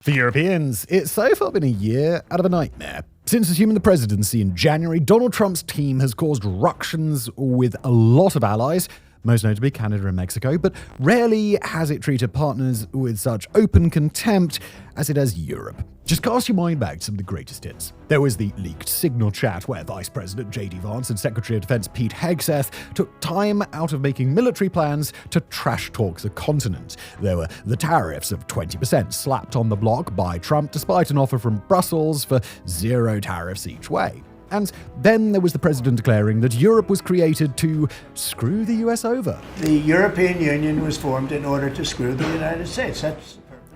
For Europeans, it's so far been a year out of a nightmare. Since assuming the presidency in January, Donald Trump's team has caused ructions with a lot of allies, most notably Canada and Mexico, but rarely has it treated partners with such open contempt as it has Europe. Just cast your mind back to some of the greatest hits. There was the leaked Signal chat where Vice President J.D. Vance and Secretary of Defense Pete Hegseth took time out of making military plans to trash talk the continent. There were the tariffs of 20% slapped on the block by Trump despite an offer from Brussels for zero tariffs each way. And then there was the president declaring that Europe was created to screw the US over. The European Union was formed in order to screw the United States.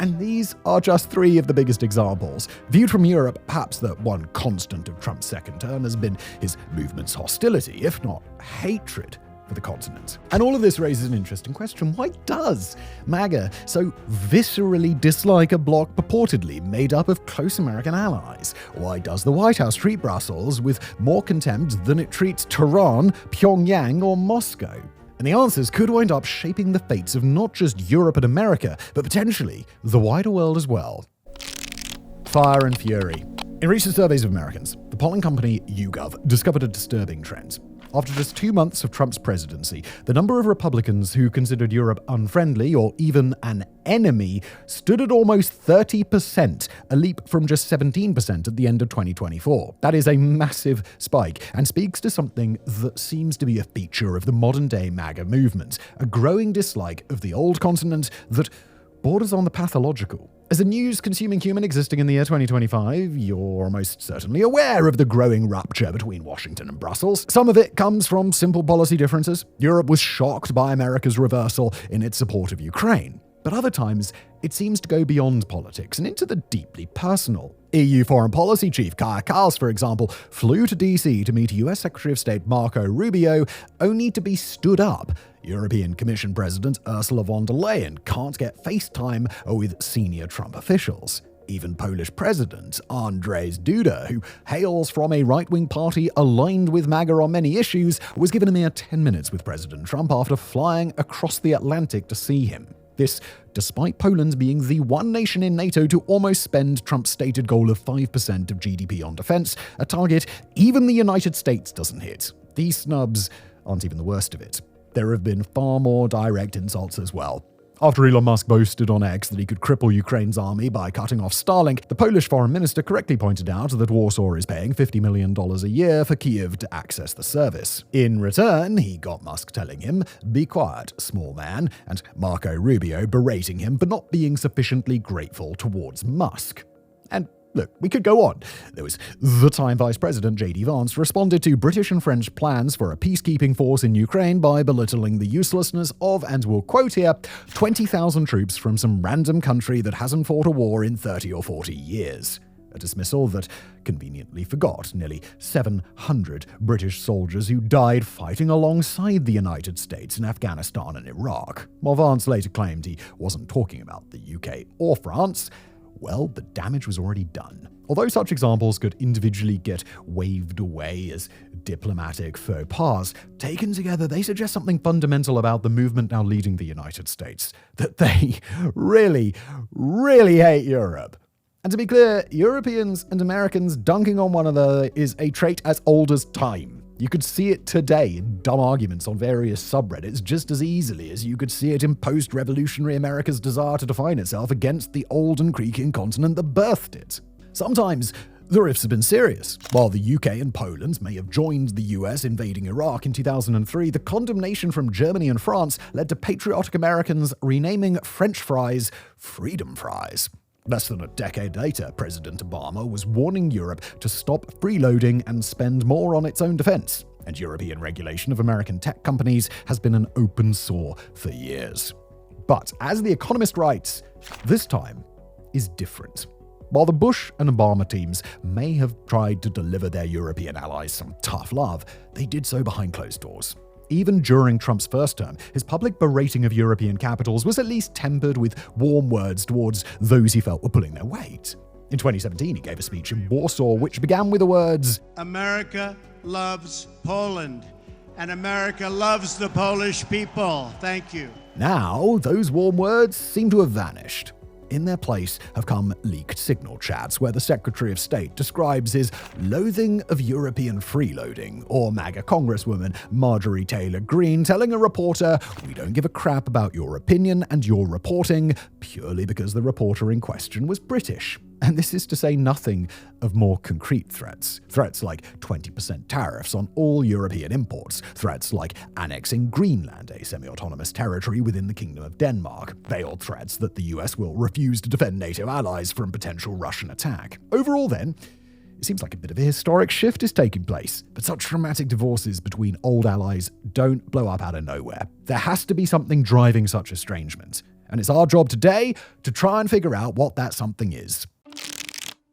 And these are just three of the biggest examples. Viewed from Europe, perhaps the one constant of Trump's second term has been his movement's hostility, if not hatred, for the continent. And all of this raises an interesting question. Why does Maga so viscerally dislike a bloc purportedly made up of close American allies? Why does the White House treat Brussels with more contempt than it treats Tehran, Pyongyang, or Moscow? And the answers could wind up shaping the fates of not just Europe and America, but potentially the wider world as well. Fire and fury. In recent surveys of Americans, the polling company YouGov discovered a disturbing trend. After just 2 months of Trump's presidency, the number of Republicans who considered Europe unfriendly or even an enemy stood at almost 30%, a leap from just 17% at the end of 2024. That is a massive spike and speaks to something that seems to be a feature of the modern-day MAGA movement, a growing dislike of the old continent that borders on the pathological. As a news-consuming human existing in the year 2025, you're almost certainly aware of the growing rupture between Washington and Brussels. Some of it comes from simple policy differences. Europe was shocked by America's reversal in its support of Ukraine. But other times, it seems to go beyond politics and into the deeply personal. EU Foreign Policy Chief Kaja Kallas, for example, flew to DC to meet US Secretary of State Marco Rubio, only to be stood up. European Commission President Ursula von der Leyen can't get FaceTime with senior Trump officials. Even Polish President Andrzej Duda, who hails from a right-wing party aligned with MAGA on many issues, was given a mere 10 minutes with President Trump after flying across the Atlantic to see him. This, despite Poland being the one nation in NATO to almost spend Trump's stated goal of 5% of GDP on defense, a target even the United States doesn't hit. These snubs aren't even the worst of it. There have been far more direct insults as well. After Elon Musk boasted on X that he could cripple Ukraine's army by cutting off Starlink, the Polish foreign minister correctly pointed out that Warsaw is paying $50 million a year for Kyiv to access the service. In return, he got Musk telling him, "Be quiet, small man," and Marco Rubio berating him for not being sufficiently grateful towards Musk. And look, we could go on. There was the time Vice President J.D. Vance responded to British and French plans for a peacekeeping force in Ukraine by belittling the uselessness of, and we'll quote here, 20,000 troops from some random country that hasn't fought a war in 30 or 40 years. A dismissal that conveniently forgot nearly 700 British soldiers who died fighting alongside the United States in Afghanistan and Iraq. While Vance later claimed he wasn't talking about the UK or France, well, the damage was already done. Although such examples could individually get waved away as diplomatic faux pas, taken together they suggest something fundamental about the movement now leading the United States, that they really, really hate Europe. And to be clear, Europeans and Americans dunking on one another is a trait as old as time. You could see it today in dumb arguments on various subreddits just as easily as you could see it in post-revolutionary America's desire to define itself against the old and creaking continent that birthed it. Sometimes the rifts have been serious. While the UK and Poland may have joined the US invading Iraq in 2003, the condemnation from Germany and France led to patriotic Americans renaming French fries freedom fries. Less than a decade later, President Obama was warning Europe to stop freeloading and spend more on its own defense. And European regulation of American tech companies has been an open sore for years. But as The Economist writes, this time is different. While the Bush and Obama teams may have tried to deliver their European allies some tough love, they did so behind closed doors. Even during Trump's first term, his public berating of European capitals was at least tempered with warm words towards those he felt were pulling their weight. In 2017, he gave a speech in Warsaw which began with the words, "America loves Poland, and America loves the Polish people. Thank you." Now, those warm words seem to have vanished. In their place have come leaked signal chats where the Secretary of State describes his loathing of European freeloading, or Maga Congresswoman Marjorie Taylor Greene telling a reporter, "We don't give a crap about your opinion and your reporting," purely because the reporter in question was British. And this is to say nothing of more concrete threats. Threats like 20% tariffs on all European imports. Threats like annexing Greenland, a semi-autonomous territory within the Kingdom of Denmark. Veiled threats that the US will refuse to defend NATO allies from potential Russian attack. Overall then, it seems like a bit of a historic shift is taking place. But such dramatic divorces between old allies don't blow up out of nowhere. There has to be something driving such estrangement. And it's our job today to try and figure out what that something is.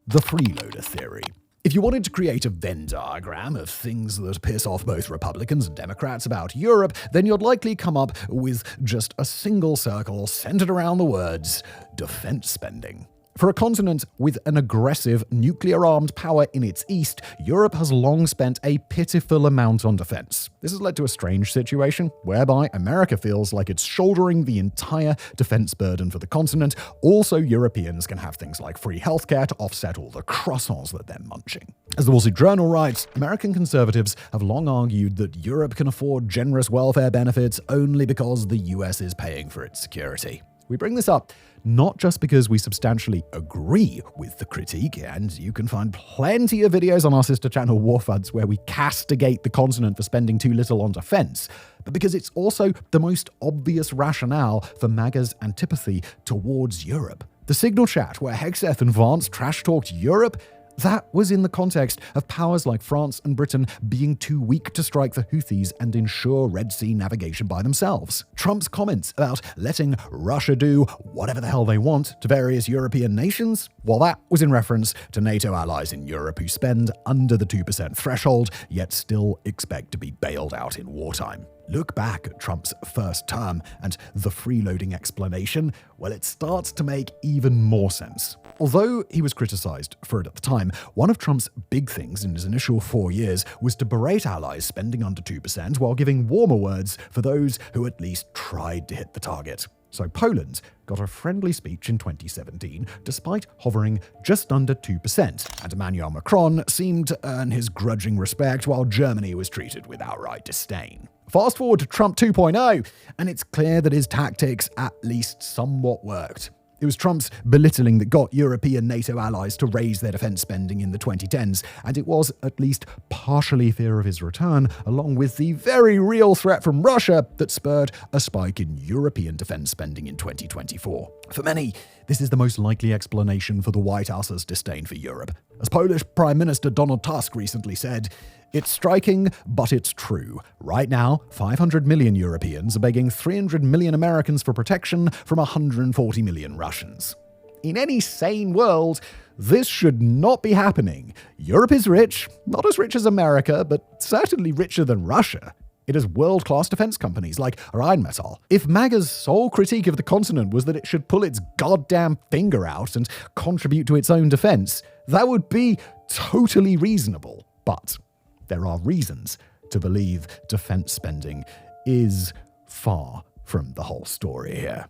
The Freeloader Theory. If you wanted to create a Venn diagram of things that piss off both Republicans and Democrats about Europe, then you'd likely come up with just a single circle centered around the words defense spending. For a continent with an aggressive, nuclear-armed power in its east, Europe has long spent a pitiful amount on defense. This has led to a strange situation whereby America feels like it's shouldering the entire defense burden for the continent. Also, Europeans can have things like free healthcare to offset all the croissants that they're munching. As the Wall Street Journal writes, American conservatives have long argued that Europe can afford generous welfare benefits only because the US is paying for its security. We bring this up not just because we substantially agree with the critique, and you can find plenty of videos on our sister channel Warfuds where we castigate the continent for spending too little on defense, but because it's also the most obvious rationale for MAGA's antipathy towards Europe. The signal chat where Hegseth and Vance trash-talked Europe, that was in the context of powers like France and Britain being too weak to strike the Houthis and ensure Red Sea navigation by themselves. Trump's comments about letting Russia do whatever the hell they want to various European nations, well, that was in reference to NATO allies in Europe who spend under the 2% threshold, yet still expect to be bailed out in wartime. Look back at Trump's first term and the freeloading explanation, well, it starts to make even more sense. Although he was criticized for it at the time, one of Trump's big things in his initial 4 years was to berate allies spending under 2% while giving warmer words for those who at least tried to hit the target. So Poland got a friendly speech in 2017, despite hovering just under 2%, and Emmanuel Macron seemed to earn his grudging respect while Germany was treated with outright disdain. Fast forward to Trump 2.0, and it's clear that his tactics at least somewhat worked. It was Trump's belittling that got European NATO allies to raise their defense spending in the 2010s, and it was at least partially fear of his return, along with the very real threat from Russia, that spurred a spike in European defense spending in 2024. For many, this is the most likely explanation for the White House's disdain for Europe. As Polish Prime Minister Donald Tusk recently said, "It's striking, but it's true. Right now, 500 million Europeans are begging 300 million Americans for protection from 140 million Russians." In any sane world, this should not be happening. Europe is rich, not as rich as America, but certainly richer than Russia. It has world-class defense companies like Rheinmetall. If MAGA's sole critique of the continent was that it should pull its goddamn finger out and contribute to its own defense, that would be totally reasonable. But there are reasons to believe defense spending is far from the whole story here.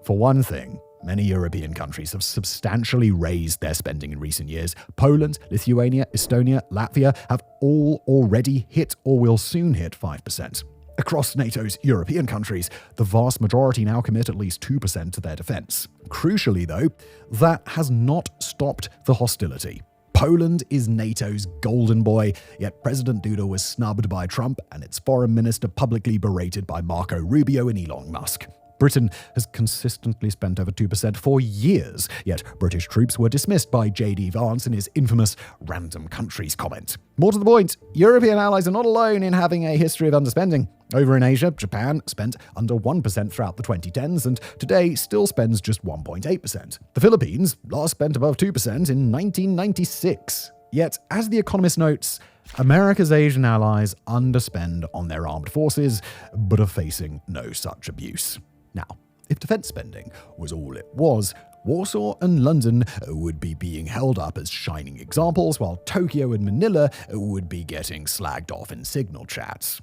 For one thing, many European countries have substantially raised their spending in recent years. Poland, Lithuania, Estonia, Latvia have all already hit or will soon hit 5%. Across NATO's European countries, the vast majority now commit at least 2% to their defense. Crucially, though, that has not stopped the hostility. Poland is NATO's golden boy, yet President Duda was snubbed by Trump and its foreign minister publicly berated by Marco Rubio and Elon Musk. Britain has consistently spent over 2% for years, yet British troops were dismissed by J.D. Vance in his infamous random countries comment. More to the point, European allies are not alone in having a history of underspending. Over in Asia, Japan spent under 1% throughout the 2010s and today still spends just 1.8%. The Philippines last spent above 2% in 1996. Yet, as The Economist notes, America's Asian allies underspend on their armed forces, but are facing no such abuse. Now, if defense spending was all it was, Warsaw and London would be being held up as shining examples, while Tokyo and Manila would be getting slagged off in signal chats.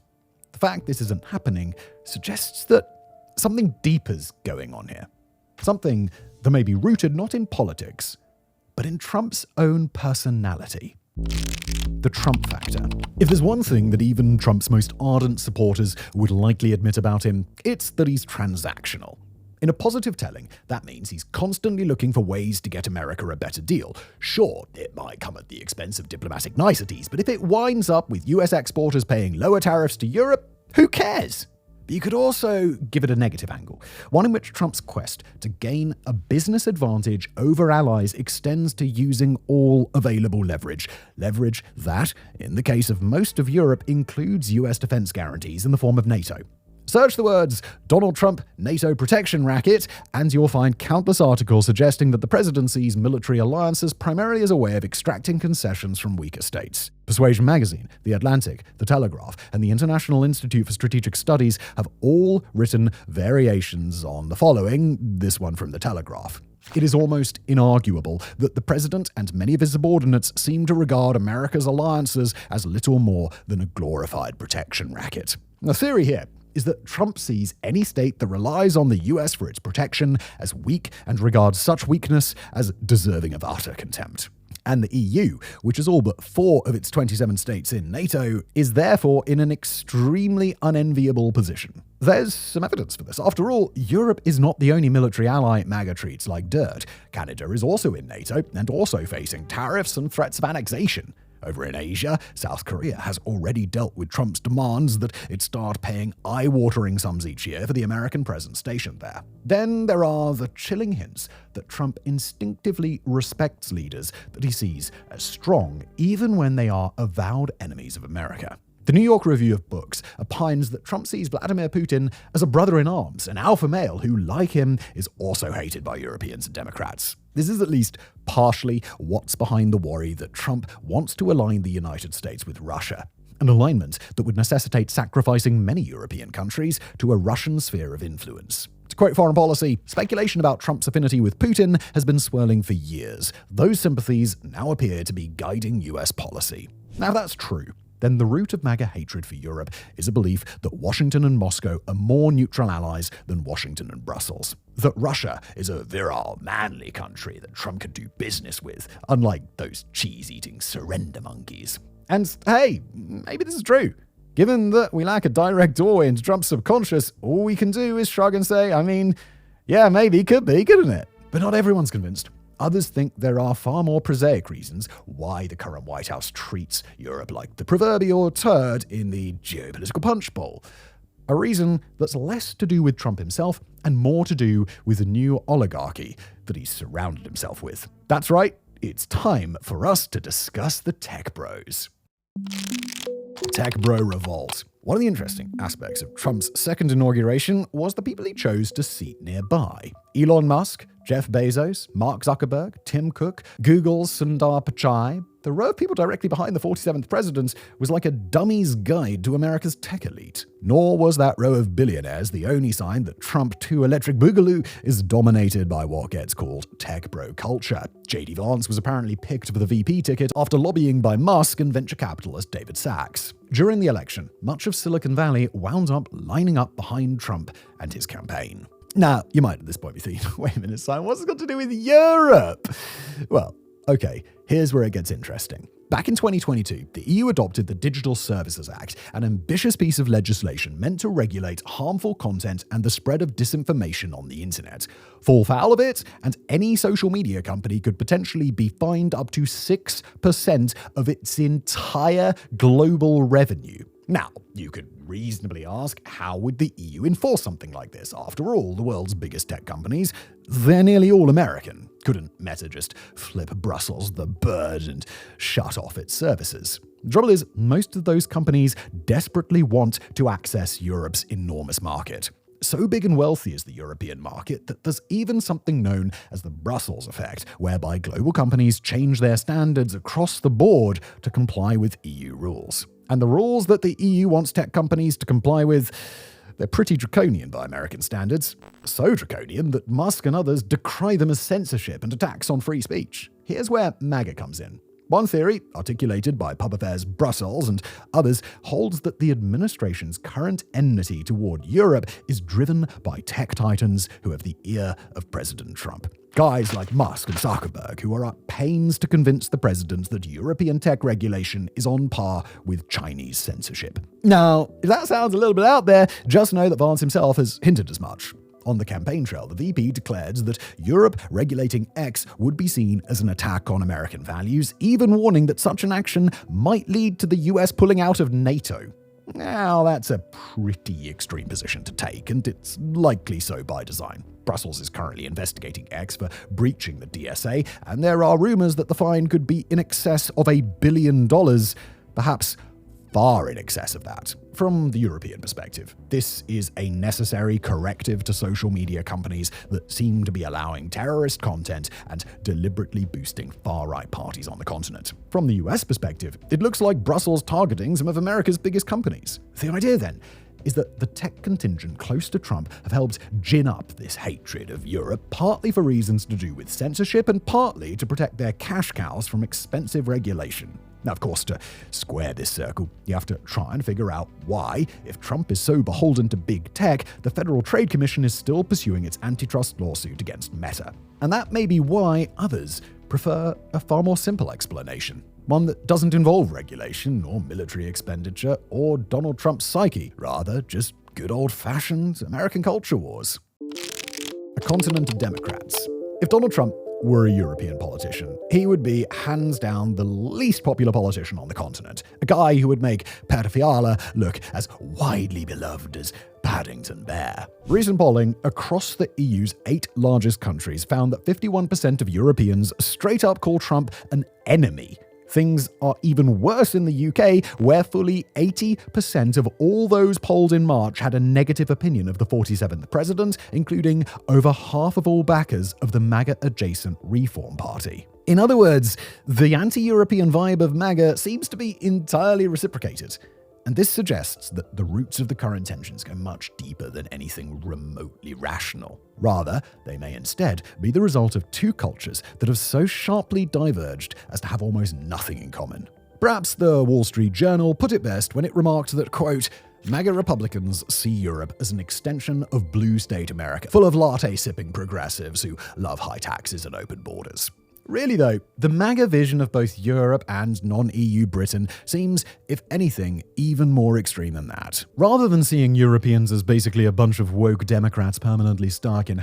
The fact this isn't happening suggests that something deeper's going on here. something that may be rooted not in politics, but in Trump's own personality. The Trump factor. If there's one thing that even Trump's most ardent supporters would likely admit about him, it's that he's transactional. In a positive telling, that means he's constantly looking for ways to get America a better deal. Sure, it might come at the expense of diplomatic niceties, but if it winds up with US exporters paying lower tariffs to Europe, who cares? But you could also give it a negative angle, one in which Trump's quest to gain a business advantage over allies extends to using all available leverage. Leverage that, in the case of most of Europe, includes US defense guarantees in the form of NATO. Search the words Donald Trump NATO protection racket, and you'll find countless articles suggesting that the presidency's military alliances primarily is a way of extracting concessions from weaker states. Persuasion Magazine, The Atlantic, The Telegraph, and the International Institute for Strategic Studies have all written variations on the following, this one from The Telegraph. It is almost inarguable that the president and many of his subordinates seem to regard America's alliances as little more than a glorified protection racket. The theory here is that Trump sees any state that relies on the US for its protection as weak and regards such weakness as deserving of utter contempt. And the EU, which is all but 4 of its 27 states in NATO, is therefore in an extremely unenviable position. There's some evidence for this. After all, Europe is not the only military ally Maga treats like dirt. Canada is also in NATO and also facing tariffs and threats of annexation. Over in Asia, South Korea has already dealt with Trump's demands that it start paying eye-watering sums each year for the American presence stationed there. Then there are the chilling hints that Trump instinctively respects leaders that he sees as strong, even when they are avowed enemies of America. The New York Review of Books opines that Trump sees Vladimir Putin as a brother-in-arms, an alpha male who, like him, is also hated by Europeans and Democrats. This is at least partially what's behind the worry that Trump wants to align the United States with Russia, an alignment that would necessitate sacrificing many European countries to a Russian sphere of influence. To quote Foreign Policy, speculation about Trump's affinity with Putin has been swirling for years. Those sympathies now appear to be guiding US policy. Now, if that's true, then the root of MAGA hatred for Europe is a belief that Washington and Moscow are more neutral allies than Washington and Brussels. That Russia is a virile, manly country that Trump can do business with, unlike those cheese-eating surrender monkeys. And hey, maybe this is true. Given that we lack a direct doorway into Trump's subconscious, all we can do is shrug and say, yeah, maybe, could be, couldn't it? But not everyone's convinced. Others think there are far more prosaic reasons why the current White House treats Europe like the proverbial turd in the geopolitical punch bowl. A reason that's less to do with Trump himself and more to do with the new oligarchy that he's surrounded himself with. That's right, it's time for us to discuss the Tech Bros. Tech Bro Revolt. One of the interesting aspects of Trump's second inauguration was the people he chose to seat nearby. Elon Musk, Jeff Bezos, Mark Zuckerberg, Tim Cook, Google's Sundar Pichai. The row of people directly behind the 47th president was like a dummy's guide to America's tech elite. Nor was that row of billionaires the only sign that Trump 2 Electric Boogaloo is dominated by what gets called tech bro culture. J.D. Vance was apparently picked for the VP ticket after lobbying by Musk and venture capitalist David Sachs. During the election, much of Silicon Valley wound up lining up behind Trump and his campaign. Now, you might at this point be thinking, wait a minute, Simon, what's it got to do with Europe? Well, okay, here's where it gets interesting. Back in 2022, the EU adopted the Digital Services Act, an ambitious piece of legislation meant to regulate harmful content and the spread of disinformation on the internet. Fall foul of it, and any social media company could potentially be fined up to 6% of its entire global revenue. Now, you could reasonably ask, how would the EU enforce something like this? After all, the world's biggest tech companies, they're nearly all American. Couldn't Meta just flip Brussels the bird and shut off its services? The trouble is, most of those companies desperately want to access Europe's enormous market. So big and wealthy is the European market that there's even something known as the Brussels effect, whereby global companies change their standards across the board to comply with EU rules. And the rules that the EU wants tech companies to comply with, they're pretty draconian by American standards. So draconian that Musk and others decry them as censorship and attacks on free speech. Here's where MAGA comes in. One theory, articulated by Pub Affairs Brussels and others, holds that the administration's current enmity toward Europe is driven by tech titans who have the ear of President Trump. Guys like Musk and Zuckerberg, who are at pains to convince the president that European tech regulation is on par with Chinese censorship. Now, if that sounds a little bit out there, just know that Vance himself has hinted as much. On the campaign trail, the VP declared that Europe regulating X would be seen as an attack on American values, even warning that such an action might lead to the US pulling out of NATO. Now, that's a pretty extreme position to take, and it's likely so by design. Brussels is currently investigating X for breaching the DSA, and there are rumors that the fine could be in excess of $1 billion, perhaps far in excess of that. From the European perspective, this is a necessary corrective to social media companies that seem to be allowing terrorist content and deliberately boosting far-right parties on the continent. From the US perspective, it looks like Brussels targeting some of America's biggest companies. The idea then is that the tech contingent close to Trump have helped gin up this hatred of Europe, partly for reasons to do with censorship and partly to protect their cash cows from expensive regulation. Now, of course, to square this circle, you have to try and figure out why, if Trump is so beholden to big tech, the Federal Trade Commission is still pursuing its antitrust lawsuit against Meta. And that may be why others prefer a far more simple explanation. One that doesn't involve regulation or military expenditure or Donald Trump's psyche, rather just good old-fashioned American culture wars. A continent of Democrats. If Donald Trump were a European politician, he would be hands down the least popular politician on the continent. A guy who would make Per Fiala look as widely beloved as Paddington Bear. Recent polling across the EU's 8 largest countries found that 51% of Europeans straight up call Trump an enemy. Things are even worse in the UK, where fully 80% of all those polled in March had a negative opinion of the 47th president, including over half of all backers of the MAGA-adjacent Reform Party. In other words, the anti-European vibe of MAGA seems to be entirely reciprocated. And this suggests that the roots of the current tensions go much deeper than anything remotely rational. Rather, they may instead be the result of two cultures that have so sharply diverged as to have almost nothing in common. Perhaps the Wall Street Journal put it best when it remarked that, quote, MAGA Republicans see Europe as an extension of blue state America, full of latte-sipping progressives who love high taxes and open borders. Really though, the MAGA vision of both Europe and non-EU Britain seems, if anything, even more extreme than that. Rather than seeing Europeans as basically a bunch of woke Democrats permanently stuck in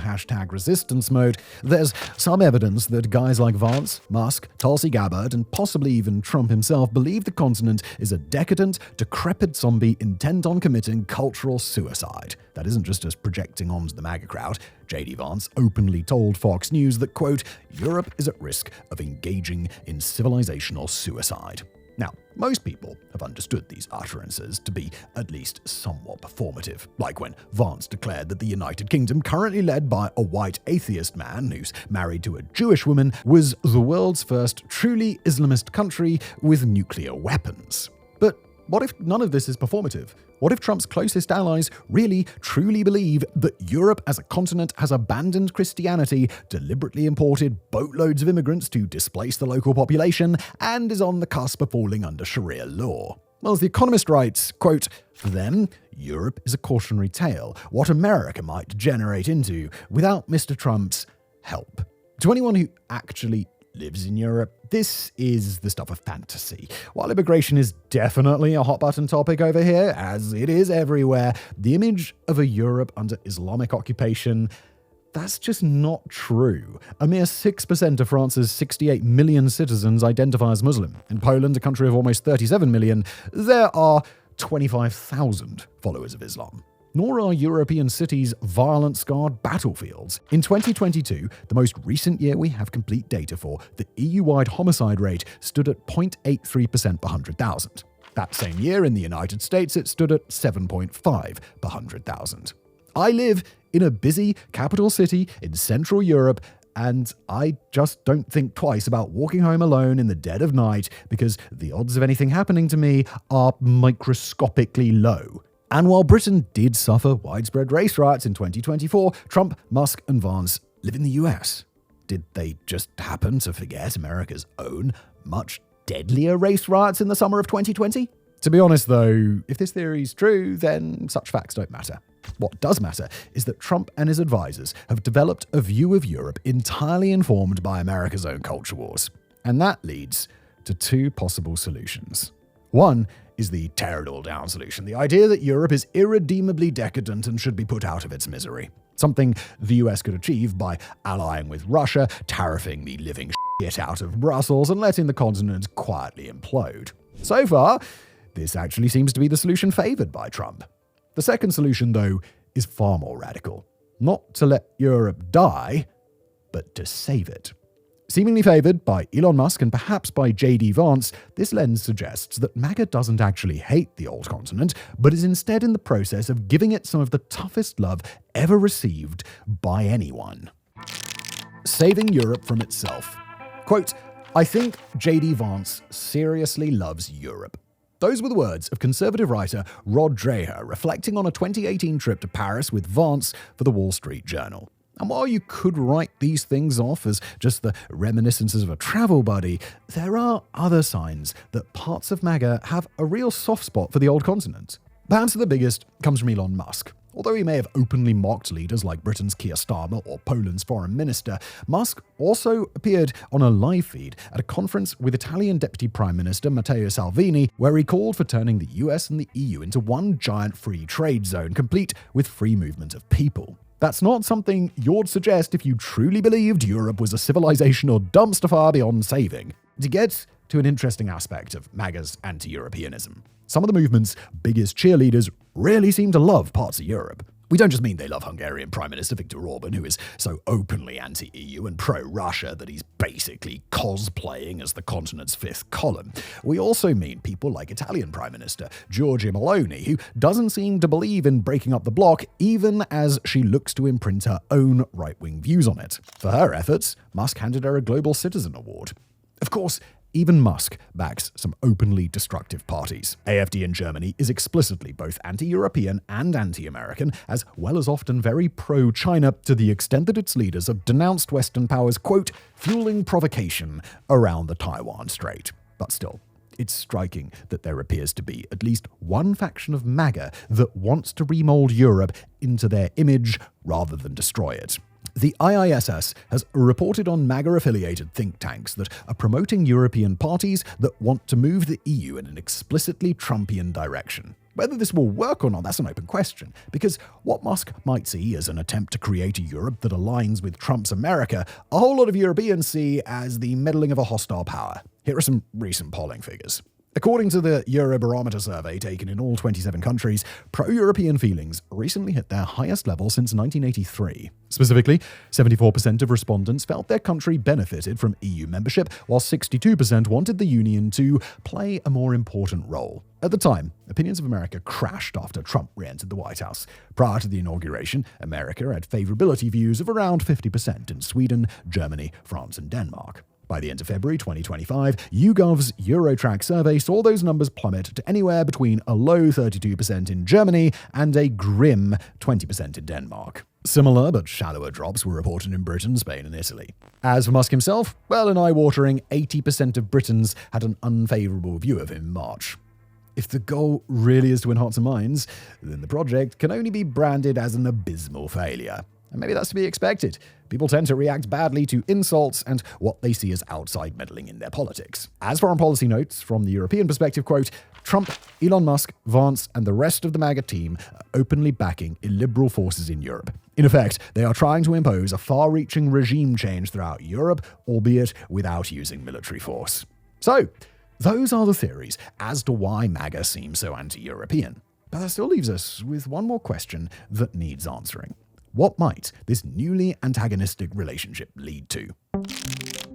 #resistance mode, there's some evidence that guys like Vance, Musk, Tulsi Gabbard, and possibly even Trump himself believe the continent is a decadent, decrepit zombie intent on committing cultural suicide. That isn't just us projecting onto the MAGA crowd. J.D. Vance openly told Fox News that, quote, Europe is at risk of engaging in civilizational suicide. Now, most people have understood these utterances to be at least somewhat performative, like when Vance declared that the United Kingdom, currently led by a white atheist man who's married to a Jewish woman, was the world's first truly Islamist country with nuclear weapons. But what if none of this is performative? What if Trump's closest allies really, truly believe that Europe as a continent has abandoned Christianity, deliberately imported boatloads of immigrants to displace the local population, and is on the cusp of falling under Sharia law? Well, as The Economist writes, quote, for them, Europe is a cautionary tale, what America might degenerate into without Mr. Trump's help. To anyone who actually lives in Europe, this is the stuff of fantasy. While immigration is definitely a hot-button topic over here, as it is everywhere, the image of a Europe under Islamic occupation, that's just not true. A mere 6% of France's 68 million citizens identify as Muslim. In Poland, a country of almost 37 million, there are 25,000 followers of Islam. Nor are European cities violence-scarred battlefields. In 2022, the most recent year we have complete data for, the EU-wide homicide rate stood at 0.83% per 100,000. That same year in the United States, it stood at 7.5 per 100,000. I live in a busy capital city in Central Europe, and I just don't think twice about walking home alone in the dead of night because the odds of anything happening to me are microscopically low. And while Britain did suffer widespread race riots in 2024, Trump, Musk, and Vance live in the US. Did they just happen to forget America's own, much deadlier race riots in the summer of 2020? To be honest, though, if this theory is true, then such facts don't matter. What does matter is that Trump and his advisors have developed a view of Europe entirely informed by America's own culture wars. And that leads to two possible solutions. One is the tear it all down solution, the idea that Europe is irredeemably decadent and should be put out of its misery. Something the US could achieve by allying with Russia, tariffing the living shit out of Brussels, and letting the continent quietly implode. So far, this actually seems to be the solution favored by Trump. The second solution, though, is far more radical. Not to let Europe die, but to save it. Seemingly favored by Elon Musk and perhaps by J.D. Vance, this lens suggests that MAGA doesn't actually hate the old continent, but is instead in the process of giving it some of the toughest love ever received by anyone. Saving Europe from itself. Quote, "I think J.D. Vance seriously loves Europe." Those were the words of conservative writer Rod Dreher reflecting on a 2018 trip to Paris with Vance for the Wall Street Journal. And while you could write these things off as just the reminiscences of a travel buddy, there are other signs that parts of MAGA have a real soft spot for the old continent. Perhaps the biggest comes from Elon Musk. Although he may have openly mocked leaders like Britain's Keir Starmer or Poland's foreign minister, Musk also appeared on a live feed at a conference with Italian Deputy Prime Minister Matteo Salvini, where he called for turning the US and the EU into one giant free trade zone, complete with free movement of people. That's not something you'd suggest if you truly believed Europe was a civilizational dumpster fire beyond saving. To get to an interesting aspect of MAGA's anti-Europeanism, some of the movement's biggest cheerleaders really seem to love parts of Europe. We don't just mean they love Hungarian Prime Minister Viktor Orban, who is so openly anti-EU and pro-Russia that he's basically cosplaying as the continent's fifth column. We also mean people like Italian Prime Minister Giorgia Meloni, who doesn't seem to believe in breaking up the bloc, even as she looks to imprint her own right-wing views on it. For her efforts, Musk handed her a Global Citizen Award. Of course, even Musk backs some openly destructive parties. AfD in Germany is explicitly both anti-European and anti-American, as well as often very pro-China, to the extent that its leaders have denounced Western powers, quote, fueling provocation around the Taiwan Strait. But still, it's striking that there appears to be at least one faction of MAGA that wants to remold Europe into their image rather than destroy it. The IISS has reported on MAGA-affiliated think tanks that are promoting European parties that want to move the EU in an explicitly Trumpian direction. Whether this will work or not, that's an open question, because what Musk might see as an attempt to create a Europe that aligns with Trump's America, a whole lot of Europeans see as the meddling of a hostile power. Here are some recent polling figures. According to the Eurobarometer survey taken in all 27 countries, pro-European feelings recently hit their highest level since 1983. Specifically, 74% of respondents felt their country benefited from EU membership, while 62% wanted the Union to play a more important role. At the time, opinions of America crashed after Trump re-entered the White House. Prior to the inauguration, America had favorability views of around 50% in Sweden, Germany, France, and Denmark. By the end of February 2025, YouGov's Eurotrack survey saw those numbers plummet to anywhere between a low 32% in Germany and a grim 20% in Denmark. Similar but shallower drops were reported in Britain, Spain, and Italy. As for Musk himself, well, an eye-watering 80% of Britons had an unfavourable view of him in March. If the goal really is to win hearts and minds, then the project can only be branded as an abysmal failure. And maybe that's to be expected. People tend to react badly to insults and what they see as outside meddling in their politics. As foreign policy notes from the European perspective, quote, Trump, Elon Musk, Vance, and the rest of the MAGA team are openly backing illiberal forces in Europe. In effect, they are trying to impose a far-reaching regime change throughout Europe, albeit without using military force. So, those are the theories as to why MAGA seems so anti-European. But that still leaves us with one more question that needs answering. What might this newly antagonistic relationship lead to?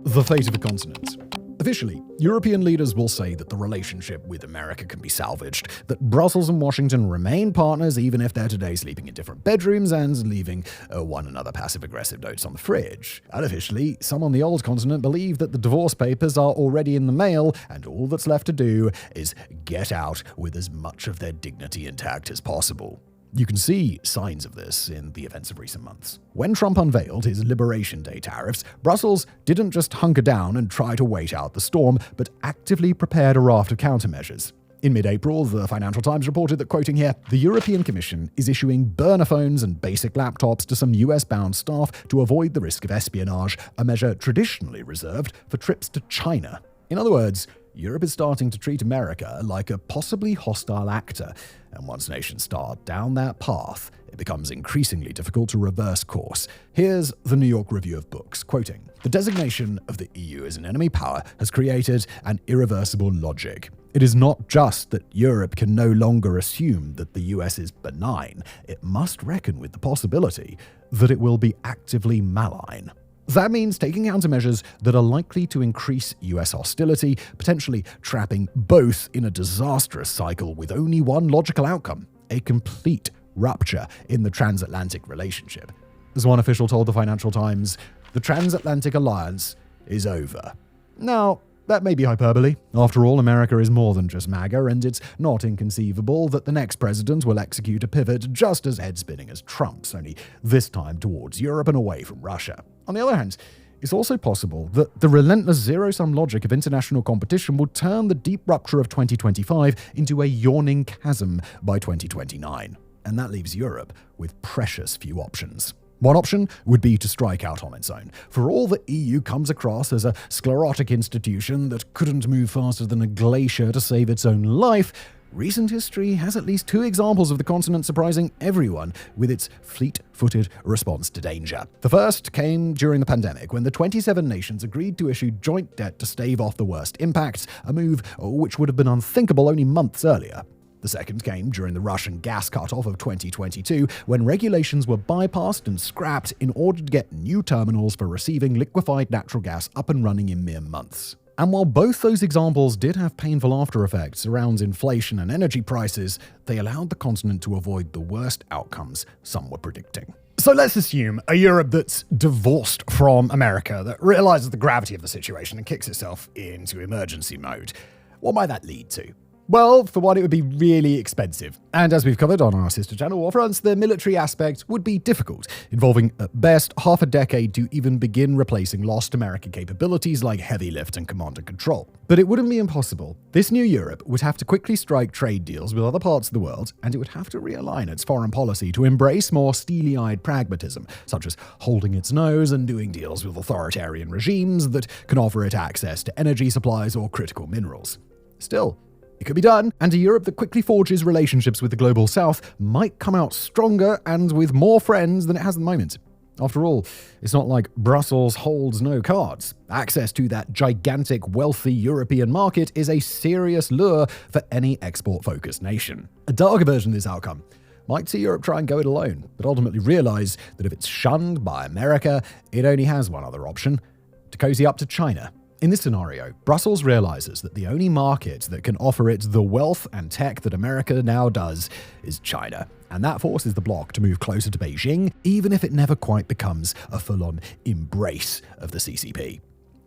The fate of the continent. Officially, European leaders will say that the relationship with America can be salvaged, that Brussels and Washington remain partners even if they're today sleeping in different bedrooms and leaving one another passive-aggressive notes on the fridge. Unofficially, some on the old continent believe that the divorce papers are already in the mail and all that's left to do is get out with as much of their dignity intact as possible. You can see signs of this in the events of recent months. When Trump unveiled his Liberation Day tariffs, Brussels didn't just hunker down and try to wait out the storm, but actively prepared a raft of countermeasures. In mid-April, the Financial Times reported that, quoting here, the European Commission is issuing burner phones and basic laptops to some US-bound staff to avoid the risk of espionage, a measure traditionally reserved for trips to China. In other words, Europe is starting to treat America like a possibly hostile actor, and once nations start down that path, it becomes increasingly difficult to reverse course. Here's the New York Review of Books, quoting, "The designation of the EU as an enemy power has created an irreversible logic. It is not just that Europe can no longer assume that the US is benign, it must reckon with the possibility that it will be actively malign." That means taking countermeasures that are likely to increase US hostility, potentially trapping both in a disastrous cycle with only one logical outcome: a complete rupture in the transatlantic relationship. As one official told the Financial Times, the transatlantic alliance is over. Now, that may be hyperbole. After all, America is more than just Maga, and it's not inconceivable that the next president will execute a pivot just as head-spinning as Trump's, only this time towards Europe and away from Russia. On the other hand, it's also possible that the relentless zero-sum logic of international competition will turn the deep rupture of 2025 into a yawning chasm by 2029, and that leaves Europe with precious few options. One option would be to strike out on its own. For all the EU comes across as a sclerotic institution that couldn't move faster than a glacier to save its own life, recent history has at least two examples of the continent surprising everyone with its fleet-footed response to danger. The first came during the pandemic, when the 27 nations agreed to issue joint debt to stave off the worst impacts, a move which would have been unthinkable only months earlier. The second came during the Russian gas cutoff of 2022, when regulations were bypassed and scrapped in order to get new terminals for receiving liquefied natural gas up and running in mere months. And while both those examples did have painful after effects around inflation and energy prices, they allowed the continent to avoid the worst outcomes some were predicting. So let's assume a Europe that's divorced from America, that realizes the gravity of the situation and kicks itself into emergency mode. What might that lead to? Well, for one, it would be really expensive. And as we've covered on our sister channel Warfronts, the military aspect would be difficult, involving at best half a decade to even begin replacing lost American capabilities like heavy lift and command and control. But it wouldn't be impossible. This new Europe would have to quickly strike trade deals with other parts of the world, and it would have to realign its foreign policy to embrace more steely-eyed pragmatism, such as holding its nose and doing deals with authoritarian regimes that can offer it access to energy supplies or critical minerals. Still, it could be done, and a Europe that quickly forges relationships with the global south might come out stronger and with more friends than it has at the moment. After all, it's not like Brussels holds no cards. Access to that gigantic, wealthy European market is a serious lure for any export-focused nation. A darker version of this outcome might see Europe try and go it alone, but ultimately realize that if it's shunned by America, it only has one other option: to cozy up to China. In this scenario, Brussels realizes that the only market that can offer it the wealth and tech that America now does is China. And that forces the bloc to move closer to Beijing, even if it never quite becomes a full-on embrace of the CCP.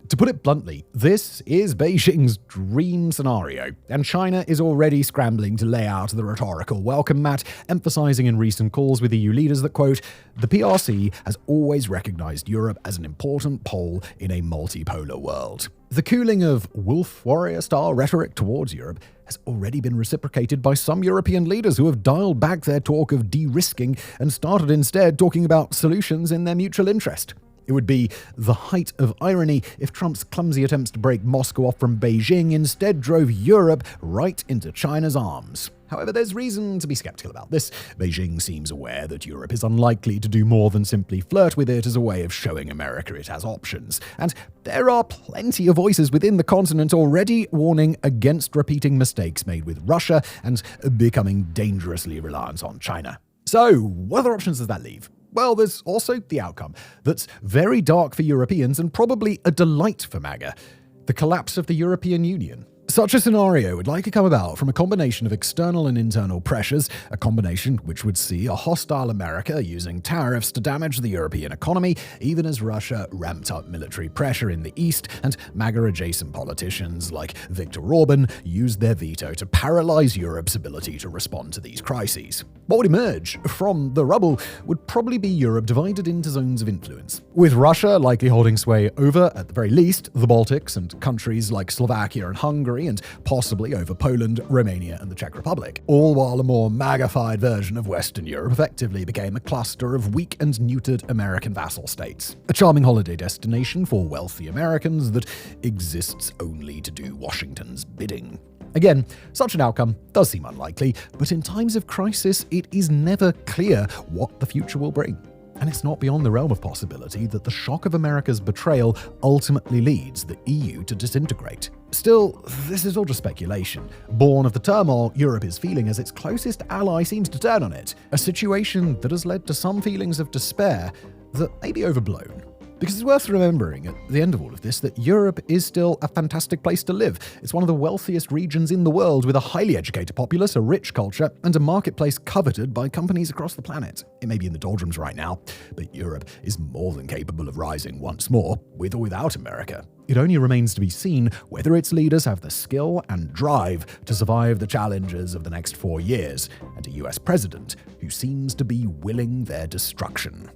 To put it bluntly, this is Beijing's dream scenario, and China is already scrambling to lay out the rhetorical welcome mat, emphasizing in recent calls with EU leaders that, quote, "The PRC has always recognized Europe as an important pole in a multipolar world." The cooling of wolf warrior-style rhetoric towards Europe has already been reciprocated by some European leaders who have dialed back their talk of de-risking and started instead talking about solutions in their mutual interest. It would be the height of irony if Trump's clumsy attempts to break Moscow off from Beijing instead drove Europe right into China's arms. However, there's reason to be skeptical about this. Beijing seems aware that Europe is unlikely to do more than simply flirt with it as a way of showing America it has options. And there are plenty of voices within the continent already warning against repeating mistakes made with Russia and becoming dangerously reliant on China. So, what other options does that leave? Well, there's also the outcome that's very dark for Europeans and probably a delight for Maga: the collapse of the European Union. Such a scenario would likely come about from a combination of external and internal pressures, a combination which would see a hostile America using tariffs to damage the European economy, even as Russia ramped up military pressure in the East, and MAGA-adjacent politicians like Viktor Orban used their veto to paralyze Europe's ability to respond to these crises. What would emerge from the rubble would probably be Europe divided into zones of influence, with Russia likely holding sway over, at the very least, the Baltics and countries like Slovakia and Hungary, and possibly over Poland, Romania, and the Czech Republic, all while a more MAGA-fied version of Western Europe effectively became a cluster of weak and neutered American vassal states. A charming holiday destination for wealthy Americans that exists only to do Washington's bidding. Again, such an outcome does seem unlikely, but in times of crisis, it is never clear what the future will bring. And it's not beyond the realm of possibility that the shock of America's betrayal ultimately leads the EU to disintegrate. Still, this is all just speculation, born of the turmoil Europe is feeling as its closest ally seems to turn on it, a situation that has led to some feelings of despair that may be overblown. Because it's worth remembering at the end of all of this that Europe is still a fantastic place to live. It's one of the wealthiest regions in the world with a highly educated populace, a rich culture, and a marketplace coveted by companies across the planet. It may be in the doldrums right now, but Europe is more than capable of rising once more, with or without America. It only remains to be seen whether its leaders have the skill and drive to survive the challenges of the next 4 years, and a US president who seems to be willing their destruction.